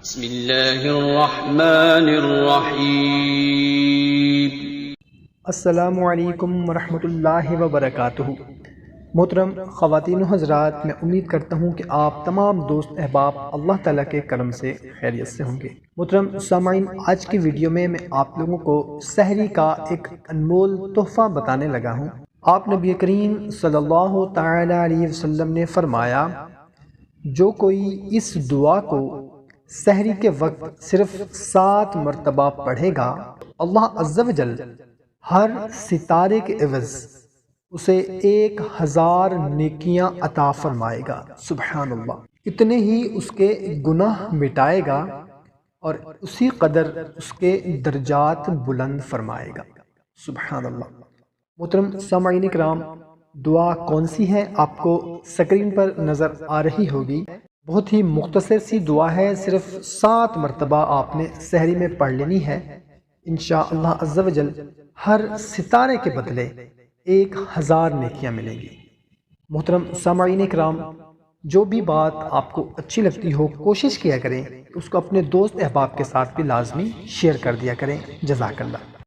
بسم اللہ الرحمن الرحیم۔ السلام علیکم ورحمۃ اللہ وبرکاتہ۔ محترم خواتین و حضرات، میں امید کرتا ہوں کہ آپ تمام دوست احباب اللہ تعالیٰ کے کرم سے خیریت سے ہوں گے۔ محترم سامعین، آج کی ویڈیو میں آپ لوگوں کو سحری کا ایک انمول تحفہ بتانے لگا ہوں۔ آپ نبی کریم صلی اللہ تعالی علیہ وسلم نے فرمایا، جو کوئی اس دعا کو سحری کے وقت صرف 7 مرتبہ پڑھے گا، اللہ عز و جل ہر ستارے کے عوض اسے 1000 نیکیاں عطا فرمائے گا۔ سبحان اللہ! اتنے ہی اس کے گناہ مٹائے گا اور اسی قدر اس کے درجات بلند فرمائے گا۔ سبحان اللہ! محترم سامعین کرام، دعا کون سی ہے آپ کو سکرین پر نظر آ رہی ہوگی۔ بہت ہی مختصر سی دعا ہے، صرف 7 مرتبہ آپ نے سحری میں پڑھ لینی ہے۔ انشاءاللہ عز و جل ہر ستارے کے بدلے 1000 نیکیاں ملیں گی۔ محترم سامعین کرام، جو بھی بات آپ کو اچھی لگتی ہو کوشش کیا کریں کہ اس کو اپنے دوست احباب کے ساتھ بھی لازمی شیئر کر دیا کریں۔ جزاک اللہ۔